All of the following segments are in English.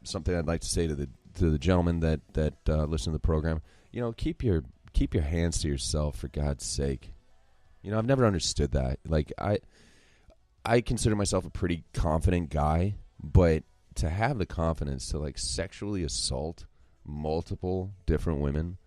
something I'd like to say to the gentleman that listen to the program. You know, keep your hands to yourself, for God's sake. You know, I've never understood that. Like, I consider myself a pretty confident guy, but to have the confidence to, like, sexually assault multiple different women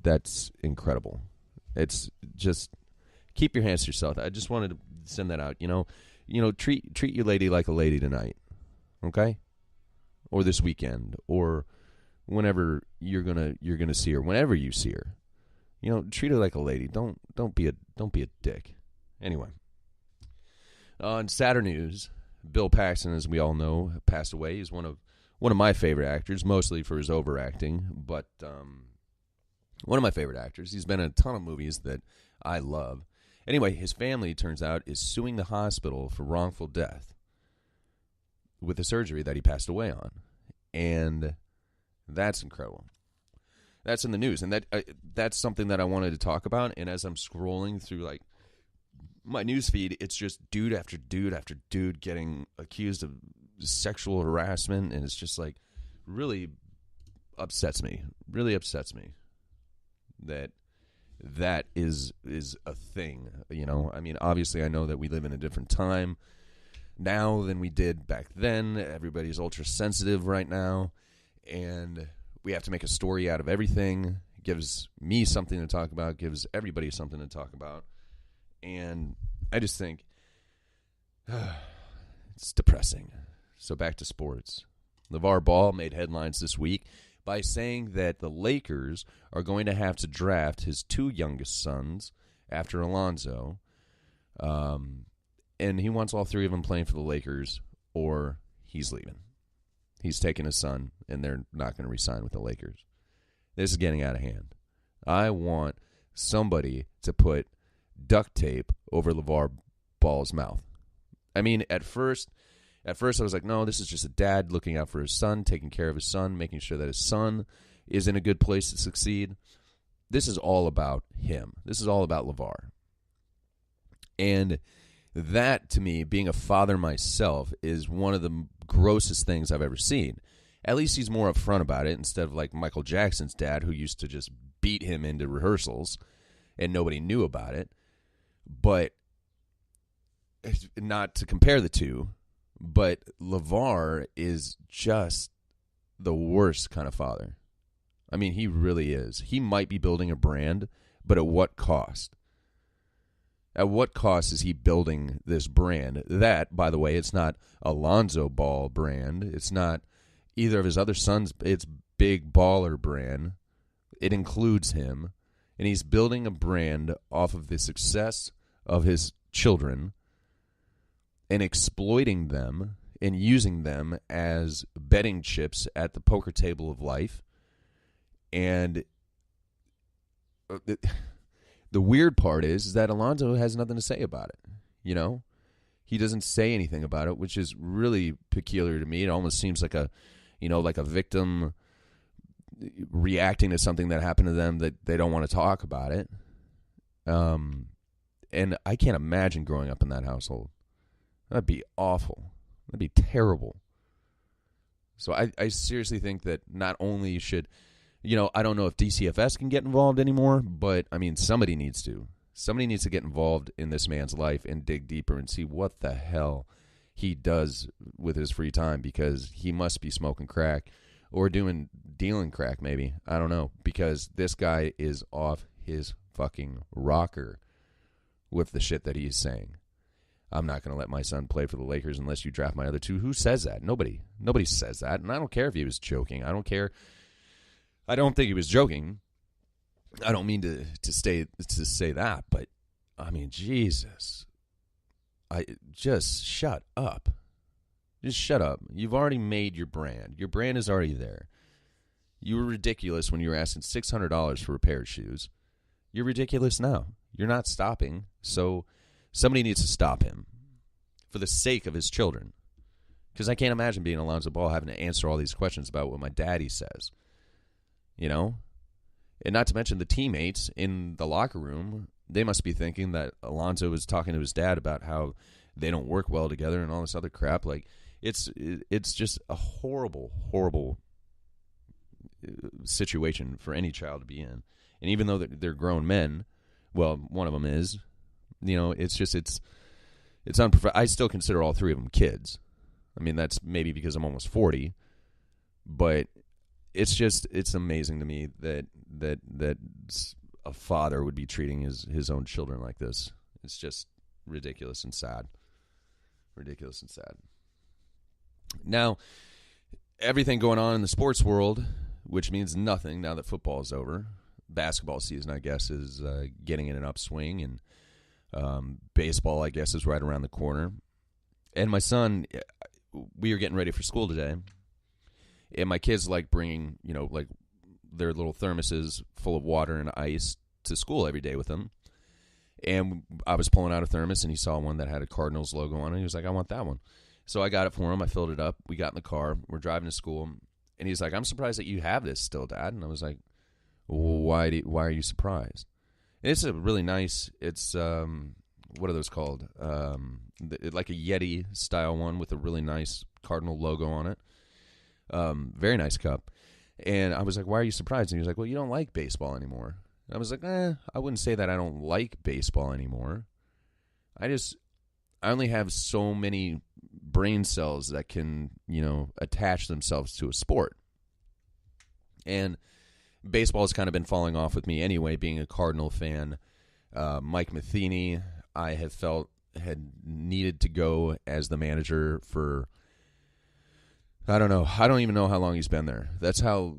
that's incredible. It's just, keep your hands to yourself. I just wanted to send that out. You know, treat your lady like a lady tonight, okay? Or this weekend, or whenever you're gonna see her, whenever you see her. You know, treat her like a lady. Don't be a dick. Anyway, on sadder news, Bill Paxton, as we all know, passed away. He's one of my favorite actors, mostly for his overacting, but one of my favorite actors. He's been in a ton of movies that I love. Anyway, his family, turns out, is suing the hospital for wrongful death with the surgery that he passed away on. And that's incredible. That's in the news, and that's something that I wanted to talk about. And as I'm scrolling through, like, my news feed, it's just dude after dude after dude getting accused of sexual harassment, and it's just, like, really upsets me. Really upsets me that is a thing, you know? I mean, obviously I know that we live in a different time now than we did back then. Everybody's ultra sensitive right now, and we have to make a story out of everything. It gives me something to talk about, gives everybody something to talk about, and I just think it's depressing. So back to sports. LeVar Ball made headlines this week by saying that the Lakers are going to have to draft his two youngest sons after Alonzo, and he wants all three of them playing for the Lakers, or he's leaving. He's taking his son, and they're not going to re-sign with the Lakers. This is getting out of hand. I want somebody to put duct tape over LeVar Ball's mouth. I mean, at first I was like, no, this is just a dad looking out for his son, taking care of his son, making sure that his son is in a good place to succeed. This is all about him. This is all about LeVar. And that, to me, being a father myself, is one of the grossest things I've ever seen. At least he's more upfront about it, instead of like Michael Jackson's dad, who used to just beat him into rehearsals and nobody knew about it. But not to compare the two, but LeVar is just the worst kind of father. I mean, he really is. He might be building a brand, but at what cost? At what cost is he building this brand? That, by the way, it's not Alonzo Ball brand. It's not either of his other sons. It's Big Baller brand. It includes him. And he's building a brand off of the success of his children and exploiting them and using them as betting chips at the poker table of life. And the weird part is that Alonzo has nothing to say about it. You know, he doesn't say anything about it, which is really peculiar to me. It almost seems like a victim reacting to something that happened to them that they don't want to talk about it. And I can't imagine growing up in that household. That'd be awful. That'd be terrible. So I seriously think that not only should, you know, I don't know if DCFS can get involved anymore, but, I mean, somebody needs to. Somebody needs to get involved in this man's life and dig deeper and see what the hell he does with his free time, because he must be smoking crack or dealing crack maybe. I don't know, because this guy is off his fucking rocker with the shit that he's saying. I'm not going to let my son play for the Lakers unless you draft my other two. Who says that? Nobody. Nobody says that. And I don't care if he was joking. I don't care. I don't think he was joking. I don't mean to say that, but I mean, Jesus. Just shut up. Just shut up. You've already made your brand. Your brand is already there. You were ridiculous when you were asking $600 for a pair of shoes. You're ridiculous now. You're not stopping. So somebody needs to stop him for the sake of his children. Because I can't imagine being Alonzo Ball having to answer all these questions about what my daddy says. You know? And not to mention the teammates in the locker room, they must be thinking that Alonzo is talking to his dad about how they don't work well together and all this other crap. Like, It's just a horrible, horrible situation for any child to be in. And even though they're grown men, well, one of them is, it's unprofessional. I still consider all three of them kids. I mean, that's maybe because I'm almost 40, but it's amazing to me that a father would be treating his own children like this. It's just ridiculous and sad. Ridiculous and sad. Now, everything going on in the sports world, which means nothing now that football is over. Basketball season, I guess, is getting in an upswing, and baseball, I guess, is right around the corner. And my son, we are getting ready for school today, and my kids like bringing, like their little thermoses full of water and ice to school every day with them. And I was pulling out a thermos, and he saw one that had a Cardinals logo on it. He was like, I want that one. So I got it for him. I filled it up. We got in the car. We're driving to school. And he's like, I'm surprised that you have this still, Dad. And I was like, why are you surprised? And it's a really nice, it's, what are those called? Like a Yeti-style one with a really nice Cardinal logo on it. Very nice cup. And I was like, why are you surprised? And he was like, well, you don't like baseball anymore. And I was like, I wouldn't say that I don't like baseball anymore. I only have so many brain cells that can, attach themselves to a sport. And baseball has kind of been falling off with me anyway, being a Cardinal fan. Mike Matheny, I have felt had needed to go as the manager for, I don't know. I don't even know how long he's been there. That's how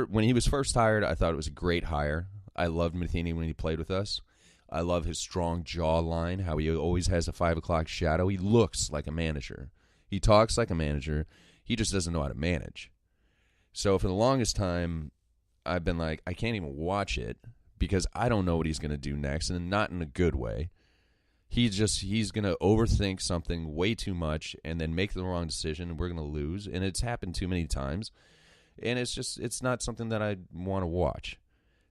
when he was first hired, I thought it was a great hire. I loved Matheny when he played with us. I love his strong jawline, how he always has a 5 o'clock shadow. He looks like a manager. He talks like a manager. He just doesn't know how to manage. So for the longest time, I've been like, I can't even watch it because I don't know what he's going to do next, and not in a good way. He's going to overthink something way too much and then make the wrong decision, and we're going to lose. And it's happened too many times. And it's not something that I want to watch.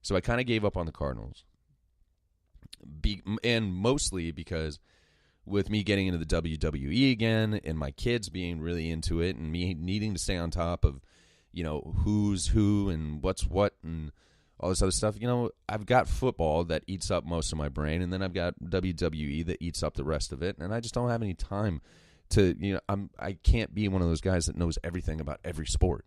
So I kind of gave up on the Cardinals. And mostly because with me getting into the WWE again and my kids being really into it and me needing to stay on top of, who's who and what's what and all this other stuff, I've got football that eats up most of my brain, and then I've got WWE that eats up the rest of it, and I just don't have any time to, I can't be one of those guys that knows everything about every sport.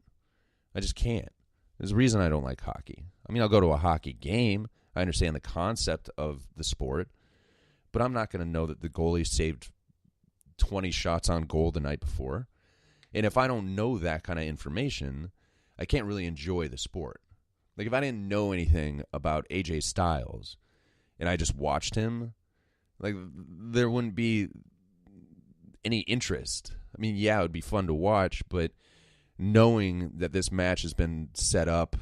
I just can't. There's a reason I don't like hockey. I mean, I'll go to a hockey game. I understand the concept of the sport, but I'm not going to know that the goalie saved 20 shots on goal the night before. And if I don't know that kind of information, I can't really enjoy the sport. Like, if I didn't know anything about AJ Styles and I just watched him, like, there wouldn't be any interest. I mean, yeah, it would be fun to watch, but knowing that this match has been set up,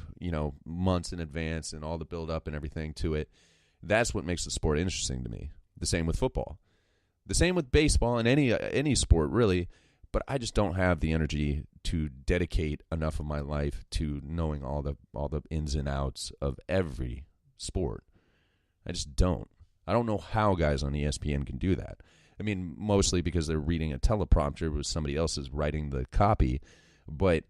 months in advance and all the build-up and everything to it, that's what makes the sport interesting to me. The same with football. The same with baseball and any sport, really, but I just don't have the energy to dedicate enough of my life to knowing all the ins and outs of every sport. I just don't. I don't know how guys on ESPN can do that. I mean, mostly because they're reading a teleprompter with somebody else is writing the copy, but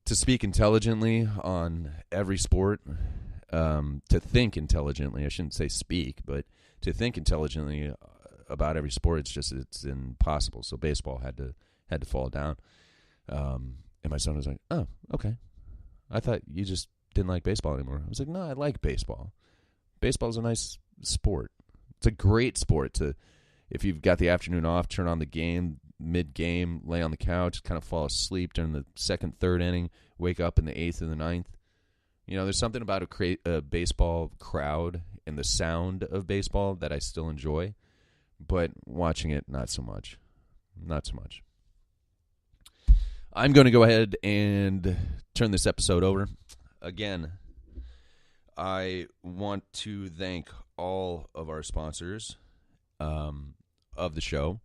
to speak intelligently on every sport, to think intelligently, I shouldn't say speak, but to think intelligently about every sport, it's impossible. So baseball had to fall down. And my son was like, oh, okay. I thought you just didn't like baseball anymore. I was like, no, I like baseball. Baseball's a nice sport. It's a great sport to, if you've got the afternoon off, turn on the game, mid-game, lay on the couch, kind of fall asleep during the second, third inning, wake up in the eighth and the ninth. There's something about a baseball crowd and the sound of baseball that I still enjoy, but watching it, not so much. Not so much. I'm going to go ahead and turn this episode over. Again, I want to thank all of our sponsors of the show.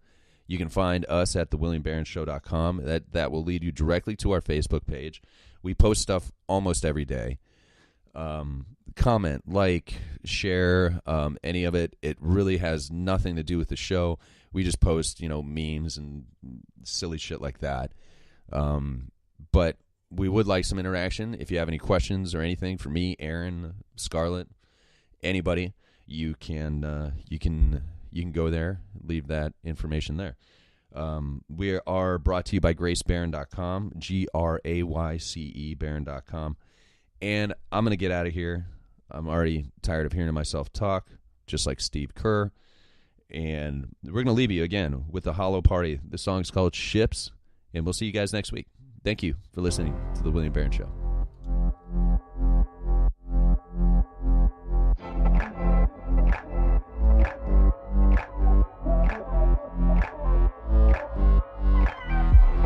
You can find us at thewilliambaronshow.com. That will lead you directly to our Facebook page. We post stuff almost every day. Comment, like, share, any of it. It really has nothing to do with the show, We just post, memes and silly shit like that. But we would like some interaction. If you have any questions or anything for me, Aaron, Scarlett, anybody, you can go there, leave that information there. We are brought to you by GraceBarron.com, GRAYCE Barron.com. And I'm going to get out of here. I'm already tired of hearing myself talk, just like Steve Kerr. And we're going to leave you again with the Hollow Party. The song's called Ships, and we'll see you guys next week. Thank you for listening to The William Barron Show.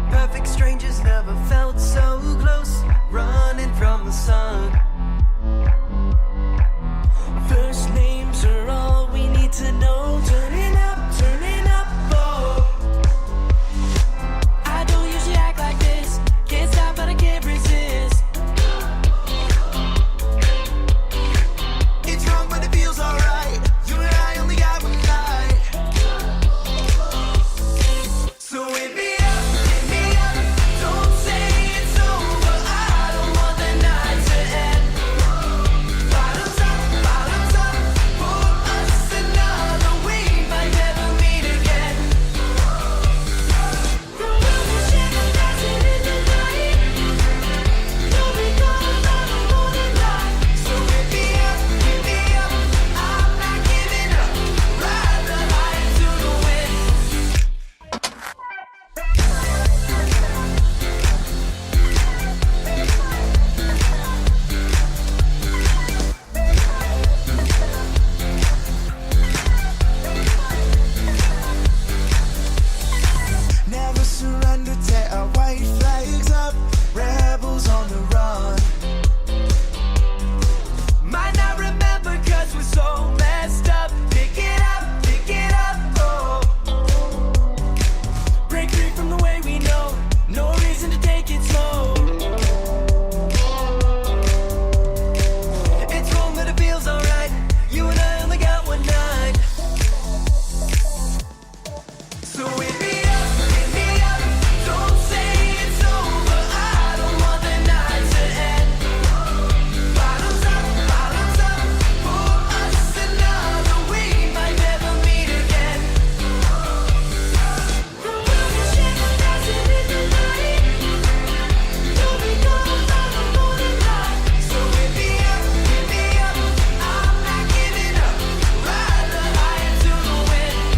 Perfect strangers never felt so close, running from the sun. First names are all we need to know. Turning up, oh. I don't usually act like this. Can't stop, but I can't resist. It's wrong, but it feels alright. You and I only got one night. So hit me up, don't say it's over. I don't want the night to end. Bottoms up, pour us another. We might never meet again. The world is shaking, dancing in the night. You'll be gone on the morning light. So hit me up, I'm not giving up. Ride the high to the wind. Never surrender, tear our white flags up. Rebels on the run. Might not remember cause we're so messed up. Pick it up, oh. Break free from the way we know. No reason to take it slow. It's wrong but it feels alright. You and I only got one night. So hit me up, don't say it's over. I don't want the night to end. Bottoms up, pour us another. We might never meet again. The world is shaking, dancing in the night. You'll be gone on the morning light. So hit me up, I'm not giving up. Ride the high into the wind.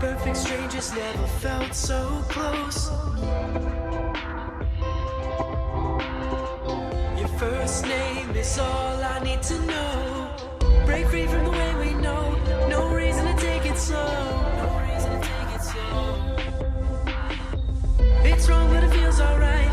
Perfect strangers never felt so close. Your first name is all I need to know. Break free from the way we know. No reason to take it slow. It's wrong, but it feels alright.